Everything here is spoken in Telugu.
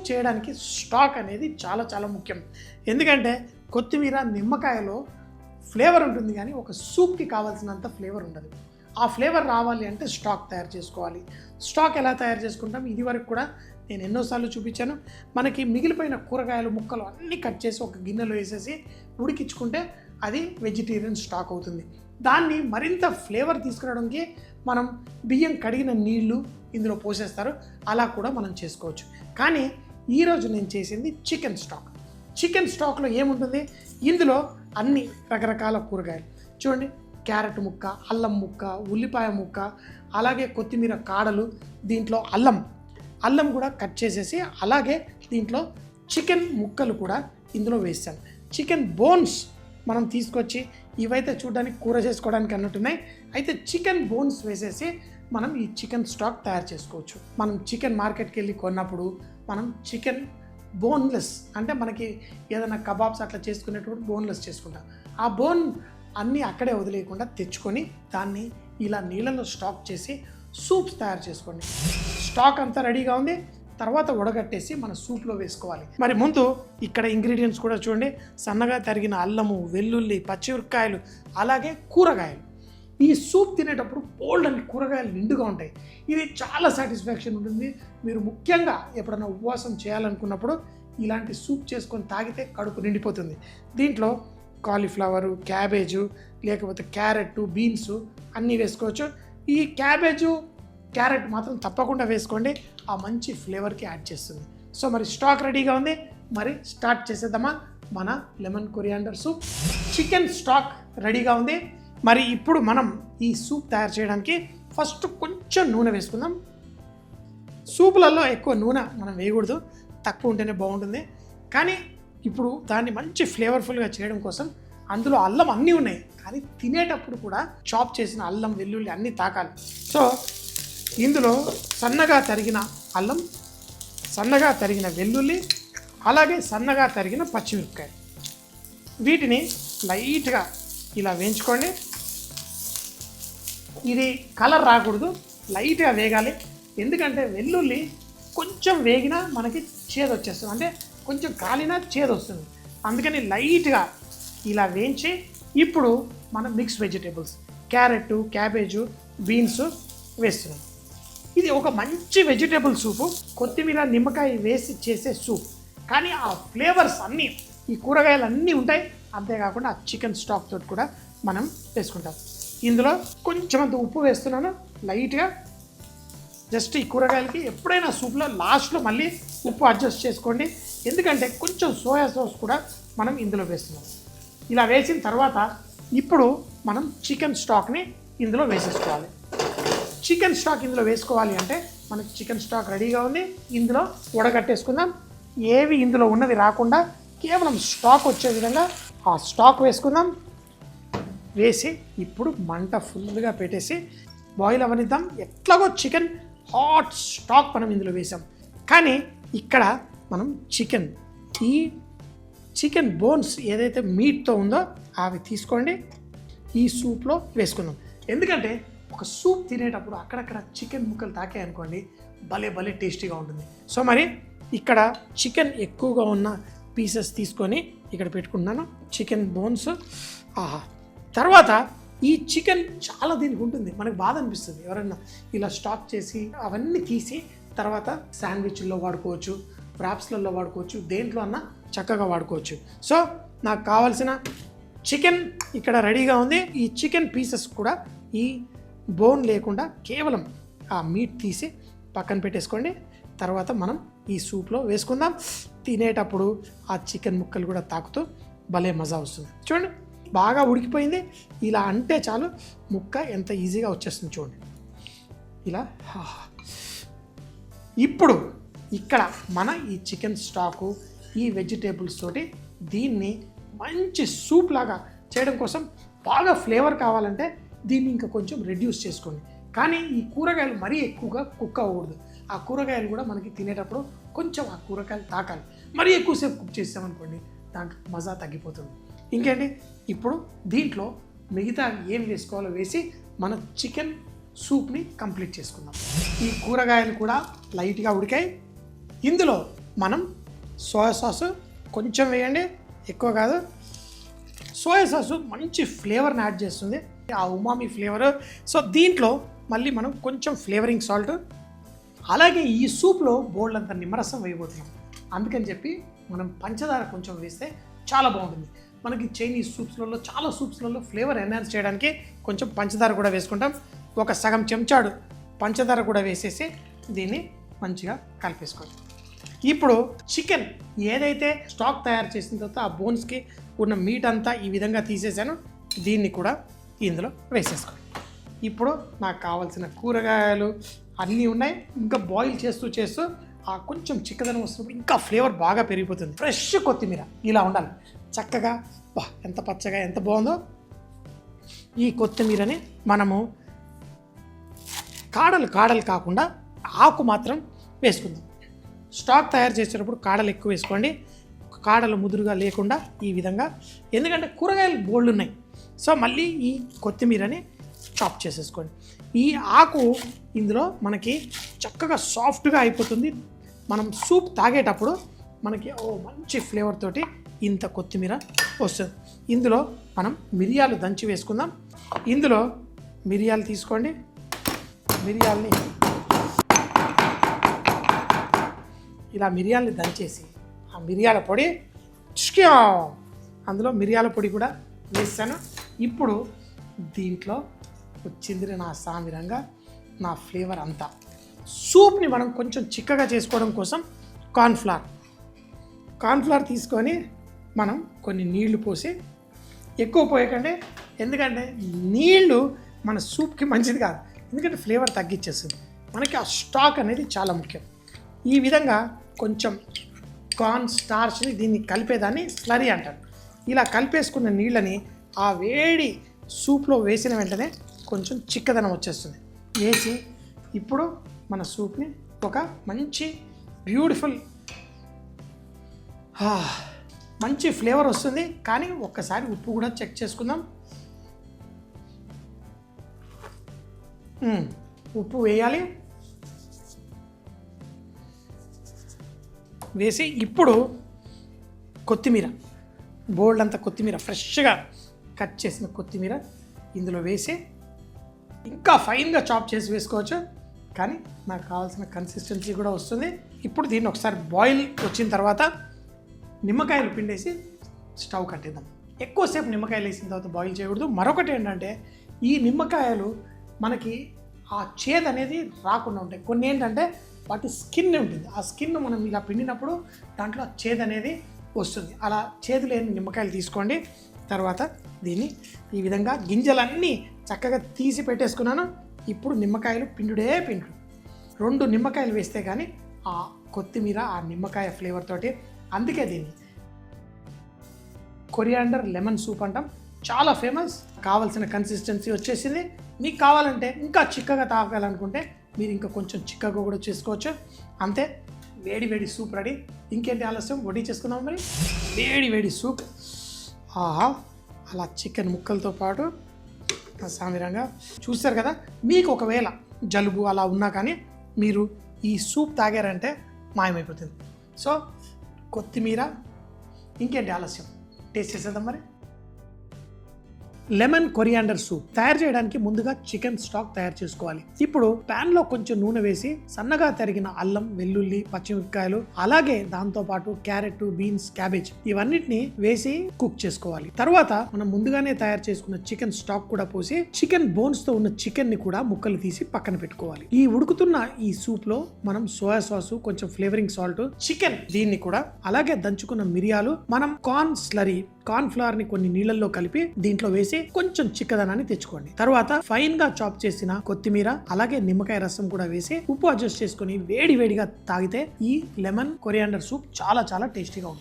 చేయడానికి స్టాక్ అనేది చాలా చాలా ముఖ్యం. ఎందుకంటే కొత్తిమీర, నిమ్మకాయలో ఫ్లేవర్ ఉంటుంది కానీ ఒక సూప్కి కావాల్సినంత ఫ్లేవర్ ఉండదు. ఆ ఫ్లేవర్ రావాలి అంటే స్టాక్ తయారు చేసుకోవాలి. స్టాక్ ఎలా తయారు చేసుకుంటాం ఇదివరకు కూడా నేను ఎన్నోసార్లు చూపించాను. మనకి మిగిలిపోయిన కూరగాయలు ముక్కలు అన్నీ కట్ చేసి ఒక గిన్నెలో వేసేసి ఉడికించుకుంటే అది వెజిటేరియన్ స్టాక్ అవుతుంది. దాన్ని మరింత ఫ్లేవర్ తీసుకురావడానికి మనం బియ్యం కడిగిన నీళ్లు ఇందులో పోసేస్తారు, అలా కూడా మనం చేసుకోవచ్చు. కానీ ఈరోజు నేను చేసింది చికెన్ స్టాక్. చికెన్ స్టాక్లో ఏముంటుంది, ఇందులో అన్ని రకరకాల కూరగాయలు చూడండి, క్యారెట్ ముక్క, అల్లం ముక్క, ఉల్లిపాయ ముక్క, అలాగే కొత్తిమీర కాడలు, దీంట్లో అల్లం కూడా కట్ చేసేసి, అలాగే దీంట్లో చికెన్ ముక్కలు కూడా ఇందులో వేసాను. చికెన్ బోన్స్ మనం తీసుకొచ్చి, ఇవైతే చూడడానికి కూర చేసుకోవడానికి అన్నట్టున్నాయి, అయితే చికెన్ బోన్స్ వేసేసి మనం ఈ చికెన్ స్టాక్ తయారు చేసుకోవచ్చు. మనం చికెన్ మార్కెట్కి వెళ్ళి కొన్నప్పుడు మనం చికెన్ బోన్లెస్, అంటే మనకి ఏదైనా కబాబ్స్ అట్లా చేసుకునేటప్పుడు బోన్లెస్ చేసుకుంటాం. ఆ బోన్ అన్నీ అక్కడే వదిలేయకుండా తెచ్చుకొని దాన్ని ఇలా నీళ్ళలో స్టాక్ చేసి సూప్స్ తయారు చేసుకోండి. స్టాక్ అంతా రెడీగా ఉంది, తర్వాత ఉడగట్టేసి మన సూప్లో వేసుకోవాలి. మరి ముందు ఇక్కడ ఇంగ్రీడియంట్స్ కూడా చూడండి, సన్నగా తరిగిన అల్లము, వెల్లుల్లి, పచ్చిమిరపకాయలు, అలాగే కూరగాయలు. ఈ సూప్ తినేటప్పుడు బోల్డ్ అని కూరగాయలు నిండుగా ఉంటాయి. ఇది చాలా సాటిస్ఫాక్షన్ ఉంటుంది. మీరు ముఖ్యంగా ఎప్పుడైనా ఉపవాసం చేయాలనుకున్నప్పుడు ఇలాంటి సూప్ చేసుకొని తాగితే కడుపు నిండిపోతుంది. దీంట్లో కాలీఫ్లవరు, క్యాబేజు, లేకపోతే క్యారెట్, బీన్స్ అన్నీ వేసుకోవచ్చు. ఈ క్యాబేజు, క్యారెట్ మాత్రం తప్పకుండా వేసుకోండి, ఆ మంచి ఫ్లేవర్కి యాడ్ చేస్తుంది. సో మరి స్టాక్ రెడీగా ఉంది, మరి స్టార్ట్ చేసేద్దామా మన lemon coriander soup. Chicken stock రెడీగా ఉంది. మరి ఇప్పుడు మనం ఈ సూప్ తయారు చేయడానికి ఫస్ట్ కొంచెం నూనె వేసుకుందాం. సూపులలో ఎక్కువ నూనె మనం వేయకూడదు, తక్కువ ఉంటేనే బాగుంటుంది. కానీ ఇప్పుడు దాన్ని మంచి ఫ్లేవర్ఫుల్గా చేయడం కోసం అందులో అల్లం అన్నీ ఉన్నాయి, కానీ తినేటప్పుడు కూడా చాప్ చేసిన అల్లం, వెల్లుల్లి అన్నీ తాకాలి. సో ఇందులో సన్నగా తరిగిన అల్లం, సన్నగా తరిగిన వెల్లుల్లి, అలాగే సన్నగా తరిగిన పచ్చిమిరపకాయ, వీటిని లైట్గా ఇలా వేయించుకోండి. ఇది కలర్ రాకూడదు, లైట్గా వేగాలి. ఎందుకంటే వెల్లుల్లి కొంచెం వేగినా మనకి చేదు వచ్చేస్తుంది, అంటే కొంచెం కాలినా చేదు వస్తుంది. అందుకని లైట్గా ఇలా వేయించి ఇప్పుడు మనం mix vegetables, carrot, cabbage, beans వేస్తున్నాం. ఇది ఒక మంచి వెజిటేబుల్ సూపు, కొత్తిమీర, నిమ్మకాయ వేసి చేసే సూప్. కానీ ఆ ఫ్లేవర్స్ అన్నీ ఈ కూరగాయలు అన్నీ ఉంటాయి. అంతేకాకుండా ఆ చికెన్ స్టాక్ తోటి కూడా మనం వేసుకుంటాం. ఇందులో కొంచెం అంత ఉప్పు వేస్తున్నాను లైట్గా, జస్ట్ ఈ కూరగాయలకి. ఎప్పుడైనా సూప్లో లాస్ట్లో మళ్ళీ ఉప్పు అడ్జస్ట్ చేసుకోండి, ఎందుకంటే కొంచెం సోయా సాస్ కూడా మనం ఇందులో వేస్తున్నాం. ఇలా వేసిన తర్వాత ఇప్పుడు మనం చికెన్ స్టాక్ని ఇందులో వేసేసుకోవాలి. చికెన్ స్టాక్ ఇందులో వేసుకోవాలి అంటే మనకి చికెన్ స్టాక్ రెడీగా ఉంది. ఇందులో ఉడగట్టేసుకుందాం. ఏవి ఇందులో ఉన్నది రాకుండా కేవలం స్టాక్ వచ్చే విధంగా ఆ స్టాక్ వేసుకుందాం. వేసి ఇప్పుడు మంట ఫుల్గా పెట్టేసి బాయిల్ అవనిద్దాం. ఎట్లాగో చికెన్ హాట్ స్టాక్ మనం ఇందులో వేసాం, కానీ ఇక్కడ మనం ఈ చికెన్ బోన్స్ ఏదైతే మీట్తో ఉందో అవి తీసుకోండి, ఈ సూప్లో వేసుకుందాం. ఎందుకంటే ఒక సూప్ తినేటప్పుడు అక్కడక్కడ చికెన్ ముక్కలు తాకాయనుకోండి, భలే టేస్టీగా ఉంటుంది. సో మరి ఇక్కడ చికెన్ ఎక్కువగా ఉన్న పీసెస్ తీసుకొని ఇక్కడ పెట్టుకుంటున్నాను, చికెన్ బోన్స్. తర్వాత ఈ చికెన్ చాలా దీనికి ఉంటుంది, మనకు బాధ అనిపిస్తుంది ఎవరైనా ఇలా స్టాక్ చేసి అవన్నీ తీసి తర్వాత శాండ్విచ్ల్లో వాడుకోవచ్చు, వ్రాప్స్లలో వాడుకోవచ్చు, దేంట్లో అన్నా చక్కగా వాడుకోవచ్చు. సో నాకు కావాల్సిన చికెన్ ఇక్కడ రెడీగా ఉంది. ఈ చికెన్ పీసెస్ కూడా ఈ బోన్ లేకుండా కేవలం ఆ మీట్ తీసి పక్కన పెట్టేసుకోండి. తర్వాత మనం ఈ సూప్లో వేసుకుందాం. తినేటప్పుడు ఆ చికెన్ ముక్కలు కూడా తాకుతూ భలే మజా వస్తుంది. చూడండి బాగా ఉడికిపోయింది, ఇలా అంటే చాలు ముక్క ఎంత ఈజీగా వచ్చేస్తుంది చూడండి ఇలా. ఇప్పుడు ఇక్కడ మన ఈ చికెన్ స్టాకు, ఈ వెజిటేబుల్స్ తోటి దీన్ని మంచి సూప్ లాగా చేయడం కోసం బాగా ఫ్లేవర్ కావాలంటే దీన్ని ఇంకా కొంచెం రెడ్యూస్ చేసుకోండి. కానీ ఈ కూరగాయలు మరీ ఎక్కువగా కుక్ అవ్వకూడదు. ఆ కూరగాయలు కూడా మనకి తినేటప్పుడు కొంచెం ఆ కూరగాయలు తాకాలి. మరీ ఎక్కువసేపు కుక్ చేసామనుకోండి దాంట్లో మజా తగ్గిపోతుంది. ఇంకేంటి, ఇప్పుడు దీంట్లో మిగతా ఏం వేసుకోవాలో వేసి మన చికెన్ సూప్ని కంప్లీట్ చేసుకుందాం. ఈ కూరగాయలు కూడా లైట్గా ఉడికాయి. ఇందులో మనం సోయా సాస్ కొంచెం వేయండి, ఎక్కువ కాదు. సోయా సాసు మంచి ఫ్లేవర్ని యాడ్ చేస్తుంది, ఆ ఉమామి ఫ్లేవర్. సో దీంట్లో మళ్ళీ మనం కొంచెం ఫ్లేవరింగ్ సాల్ట్, అలాగే ఈ సూప్లో బోల్డ్ అంత నిమ్మరసం వేయబోతున్నాం. అందుకని చెప్పి మనం పంచదార కొంచెం వేస్తే చాలా బాగుంటుంది. మనకి చైనీస్ సూప్స్లలో చాలా సూప్స్లలో ఫ్లేవర్ ఎన్హాన్స్ చేయడానికి కొంచెం పంచదార కూడా వేసుకుంటాం. ఒక సగం చెంచాడు పంచదార కూడా వేసేసి దీన్ని మంచిగా కలిపేసుకోండి. ఇప్పుడు చికెన్ ఏదైతే స్టాక్ తయారు చేసిన తర్వాత ఆ బోన్స్కి ఉన్న మీట్ అంతా ఈ విధంగా తీసేసాను, దీన్ని కూడా ఇందులో వేసేసుకోండి. ఇప్పుడు నాకు కావాల్సిన కూరగాయలు అన్నీ ఉన్నాయి. ఇంకా బాయిల్ చేస్తూ ఆ కొంచెం చిక్కదనం వస్తున్నప్పుడు ఇంకా ఫ్లేవర్ బాగా పెరిగిపోతుంది. ఫ్రెష్ కొత్తిమీర ఇలా ఉండాలి చక్కగా. ఎంత పచ్చగా ఎంత బాగుందో. ఈ కొత్తిమీరని మనము కాడలు కాకుండా ఆకు మాత్రం వేసుకుందాం. స్టాక్ తయారు చేసేటప్పుడు కాడలు ఎక్కువ వేసుకోండి, కాడలు ముదురుగా లేకుండా ఈ విధంగా. ఎందుకంటే కూరగాయలు బోల్డ్ ఉన్నాయి. సో మళ్ళీ ఈ కొత్తిమీరని చాప్ చేసేసుకోండి. ఈ ఆకు ఇందులో మనకి చక్కగా సాఫ్ట్గా అయిపోతుంది. మనం సూప్ తాగేటప్పుడు మనకి మంచి ఫ్లేవర్ తోటి ఇంత కొత్తిమీర వస్తుంది. ఇందులో మనం మిరియాలు దంచి వేసుకుందాం. ఇందులో మిరియాలు తీసుకోండి, మిరియాల్ని ఇలా మిరియాలని దంచేసి ఆ మిరియాల పొడి అందులో మిరియాల పొడి కూడా వేసాను. ఇప్పుడు దీంట్లో వచ్చింది నా సామిరంగా నా ఫ్లేవర్ అంతా. సూప్ని మనం కొంచెం చిక్కగా చేసుకోవడం కోసం కార్న్ఫ్లవర్ తీసుకొని మనం కొన్ని నీళ్లు పోసి, ఎక్కువ పోయకండి ఎందుకంటే నీళ్లు మన సూప్కి మంచిది కాదు, ఎందుకంటే ఫ్లేవర్ తగ్గించేస్తుంది. మనకి ఆ స్టాక్ అనేది చాలా ముఖ్యం. ఈ విధంగా కొంచెం కార్న్ స్టార్చ్ని దీన్ని కలిపేదాన్ని స్లరీ అంటారు. ఇలా కలిపేసుకున్న నీళ్ళని ఆ వేడి సూప్లో వేసిన వెంటనే కొంచెం చిక్కదనం వచ్చేస్తుంది. వేసి ఇప్పుడు మన సూప్ని ఒక మంచి బ్యూటిఫుల్ మంచి ఫ్లేవర్ వస్తుంది. కానీ ఒక్కసారి ఉప్పు కూడా చెక్ చేసుకుందాం. ఉప్పు వేయాలి. వేసి ఇప్పుడు కొత్తిమీర, బోల్డ్ అంత కొత్తిమీర, ఫ్రెష్గా కట్ చేసిన కొత్తిమీర ఇందులో వేసి ఇంకా ఫైన్గా చాప్ చేసి వేసుకోవచ్చు. కానీ నాకు కావాల్సిన కన్సిస్టెన్సీ కూడా వస్తుంది. ఇప్పుడు దీన్ని ఒకసారి బాయిల్ వచ్చిన తర్వాత నిమ్మకాయలు పిండేసి స్టవ్ కట్టేద్దాం. ఎక్కువసేపు నిమ్మకాయలు వేసిన తర్వాత బాయిల్ చేయకూడదు. మరొకటి ఏంటంటే ఈ నిమ్మకాయలు మనకి ఆ చేదు అనేది రాకుండా ఉంటాయి. కొన్ని ఏంటంటే వాటి స్కిన్ ఉంటుంది, ఆ స్కిన్ మనం ఇలా పిండినప్పుడు దాంట్లో చేదు అనేది వస్తుంది. అలా చేదు లేని నిమ్మకాయలు తీసుకోండి. తర్వాత దీన్ని ఈ విధంగా గింజలన్నీ చక్కగా తీసి పెట్టేసుకున్నాను. ఇప్పుడు నిమ్మకాయలు పిండుడు 2 నిమ్మకాయలు వేస్తే కానీ ఆ కొత్తిమీర ఆ నిమ్మకాయ ఫ్లేవర్ తోటి. అందుకే దీన్ని కొరియాండర్ లెమన్ సూప్ అంటాం, చాలా ఫేమస్. కావాల్సిన కన్సిస్టెన్సీ వచ్చేసింది. మీకు కావాలంటే ఇంకా చిక్కగా తాగాలనుకుంటే మీరు ఇంకా కొంచెం చిక్కగా కూడా చేసుకోవచ్చు. అంతే, వేడి సూప్ రెడీ. ఇంకేంటి ఆలస్యం, వడ్డీ చేసుకుందాం. మరి వేడి సూప్. అలా చికెన్ ముక్కలతో పాటు సామిరంగా చూస్తారు కదా. మీకు ఒకవేళ జలుబు అలా ఉన్నా కానీ మీరు ఈ సూప్ తాగారంటే మాయమైపోతుంది. సో కొత్తిమీర, ఇంకేంటి ఆలస్యం, టేస్ట్ చేసేద్దాం. మరి లెమన్ కొరియాండర్ సూప్ తయారు చేయడానికి ముందుగా చికెన్ స్టాక్ తయారు చేసుకోవాలి. ఇప్పుడు పాన్ లో కొంచెం నూనె వేసి సన్నగా తరిగిన అల్లం, వెల్లుల్లి, పచ్చిమిరపకాయలు, అలాగే దాంతో పాటు క్యారెట్, బీన్స్, క్యాబేజ్ ఇవన్నిటిని వేసి కుక్ చేసుకోవాలి. తర్వాత మనం ముందుగానే తయారు చేసుకున్న చికెన్ స్టాక్ కూడా పోసి చికెన్ బోన్స్ తో ఉన్న చికెన్ ని కూడా ముక్కలు తీసి పక్కన పెట్టుకోవాలి. ఈ ఉడుకుతున్న ఈ సూప్ లో మనం సోయా సాస్, కొంచెం ఫ్లేవరింగ్ సాల్ట్, చికెన్ దీన్ని కూడా, అలాగే దంచుకున్న మిరియాలు, మనం కార్న్ ఫ్లవర్ ని కొన్ని నీళ్ళల్లో కలిపి దీంట్లో వేసి కొంచెం చిక్కదనాన్ని తెచ్చుకోండి. తర్వాత ఫైన్ గా చాప్ చేసిన కొత్తిమీర, అలాగే నిమ్మకాయ రసం కూడా వేసి ఉప్పు అడ్జస్ట్ చేసుకుని వేడిగా తాగితే ఈ లెమన్ కొరియాండర్ సూప్ చాలా టేస్టీగా ఉంటుంది.